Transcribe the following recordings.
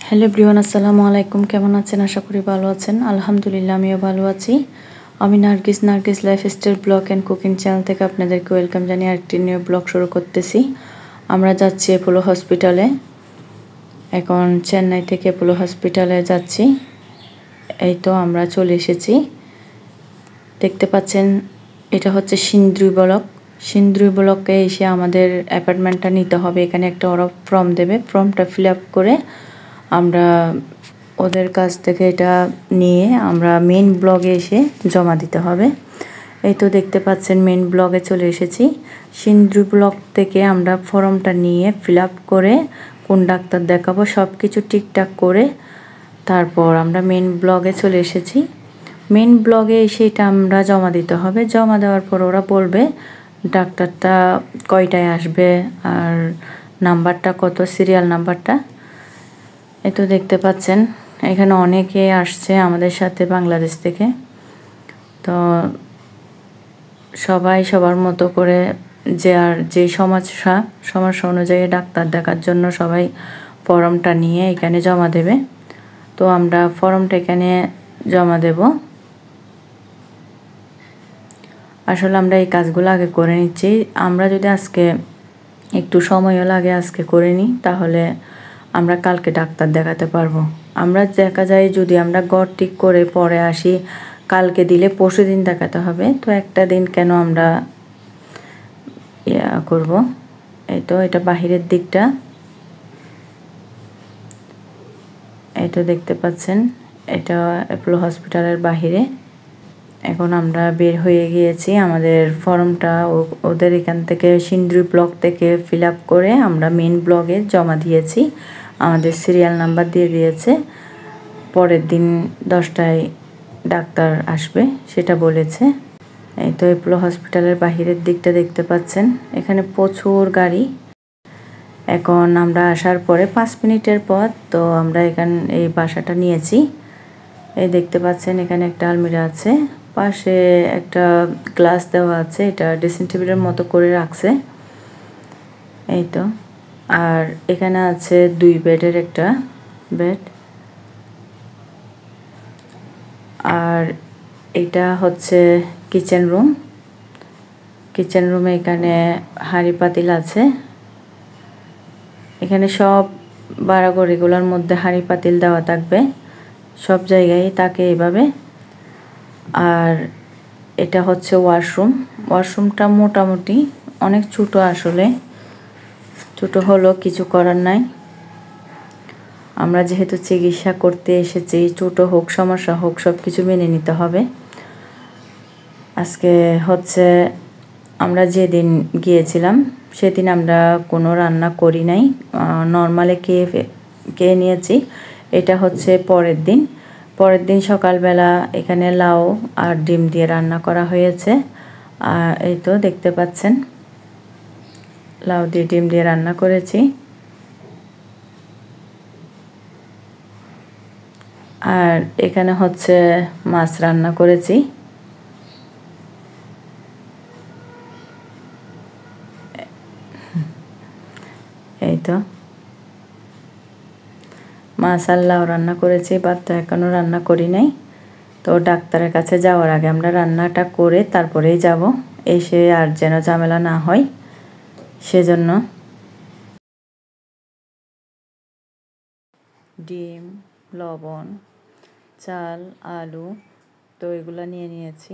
Hello everyone, আসসালামু আলাইকুম। কেমন আছেন? আশা করি ভালো আছেন। আলহামদুলিল্লাহ, আমিও ভালো আছি। আমি Nargis lifestyle blog and cooking channel থেকে আপনাদেরকে ওয়েলকাম জানিয়ে আরেকটি নিউ ব্লগ শুরু করতেছি। আমরা যাচ্ছি অ্যাপোলো হসপিটালে। এখন চেন্নাই থেকে অ্যাপোলো হসপিটালে যাচ্ছি। এই তো আমরা চলে এসেছি। দেখতে পাচ্ছেন, এটা হচ্ছে সিন্দ্রি ব্লকে এসে আমাদের অ্যাপার্টমেন্টটা নিতে হবে। এখানে একটা ওরা ফর্ম দেবে, ফর্মটা ফিল আপ করে আমরা ওদের কাছ থেকে এটা নিয়ে আমরা মেইন ব্লগে এসে জমা দিতে হবে। এই তো দেখতে পাচ্ছেন, মেইন ব্লগে চলে এসেছি। সিন্দ্রি ব্লক থেকে আমরা ফর্মটা নিয়ে ফিল আপ করে কোন ডাক্তার দেখাবো সব কিছু ঠিকঠাক করে তারপর আমরা মেইন ব্লগে চলে এসেছি। মেইন ব্লগে এসে এটা আমরা জমা দিতে হবে। জমা দেওয়ার পর ওরা বলবে ডাক্তারটা কয়টায় আসবে আর নাম্বারটা কত, সিরিয়াল নাম্বারটা। এই তো দেখতে পাচ্ছেন, এখানে অনেকে আসছে আমাদের সাথে বাংলাদেশ থেকে। তো সবাই সবার মতো করে যে সমস্যা অনুযায়ী ডাক্তার দেখার জন্য সবাই ফর্মটা নিয়ে এখানে জমা দেবে। তো আমরা ফর্মটা এখানে জমা দেব। আসলে আমরা এই কাজগুলো আগে করে নিচ্ছি। আমরা যদি আজকে একটু সময়ও লাগে আজকে করে নিই, তাহলে আমরা কালকে ডাক্তার দেখাতে পারবো। আমরা দেখা যায় যদি আমরা ঘর ঠিক করে পরে আসি, কালকে দিলে পরশু দিন দেখাতে হবে। তো একটা দিন কেন আমরা করব। এই তো এটা বাহিরের দিকটা। এই তো দেখতে পাচ্ছেন, এটা অ্যাপোলো হসপিটালের বাহিরে। এখন আমরা বের হয়ে গিয়েছি। আমাদের ফর্মটা ওদের এখান থেকে সিন্দ্রি ব্লক থেকে ফিল আপ করে আমরা মেইন ব্লগে জমা দিয়েছি। আমাদের সিরিয়াল নাম্বার দিয়ে দিয়েছে। পরের দিন 10টায় ডাক্তার আসবে সেটা বলেছে। এই তো অ্যাপোলো হসপিটালের বাহিরের দিকটা দেখতে পাচ্ছেন, এখানে প্রচুর গাড়ি। এখন আমরা আসার পরে 5 মিনিটের পর তো আমরা এই বাসাটা নিয়েছি। এই দেখতে পাচ্ছেন, এখানে একটা আলমিরা আছে, পাশে একটা গ্লাস দেওয়া আছে, এটা ড্রেসিং টেবিলের মতো করে রাখছে। এই তো, আর এখানে আছে 2 বেডের একটা বেড। আর এটা হচ্ছে কিচেন রুমে এখানে হাঁড়ি পাতিল আছে। এখানে সব বাড়াগড়িগুলোর মধ্যে হাঁড়ি পাতিল দেওয়া থাকবে, সব জায়গায় থাকে এইভাবে। আর এটা হচ্ছে ওয়াশরুমটা মোটামুটি অনেক ছোটো, আসলে ছোটো হলো কিছু করার নাই। আমরা যেহেতু চিকিৎসা করতে এসেছি, ছোটো হোক সমস্যা হোক সব কিছু মেনে নিতে হবে। আজকে হচ্ছে আমরা যেদিন গিয়েছিলাম সেদিন আমরা কোনো রান্না করি নাই, নর্মালে খেয়ে নিয়েছি। এটা হচ্ছে পরের দিন সকালবেলা এখানে লাউ আর ডিম দিয়ে রান্না করা হয়েছে। আর এই তো দেখতে পাচ্ছেন, লাউ দিয়ে ডিম দিয়ে রান্না করেছি। আর এখানে হচ্ছে মাছ রান্না করেছি। এই তো মাছ আর লাউ রান্না করেছি, ভাত তো এখনও রান্না করি নাই। তো ডাক্তারের কাছে যাওয়ার আগে আমরা রান্নাটা করে তারপরেই যাব, এসে আর যেন ঝামেলা না হয় সেজন্য। ডিম, লবণ, চাল, আলু তো এগুলো নিয়ে নিয়েছি।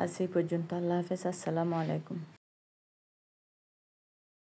আজ এই পর্যন্ত। আল্লাহ হাফেজ, আসসালামু আলাইকুম।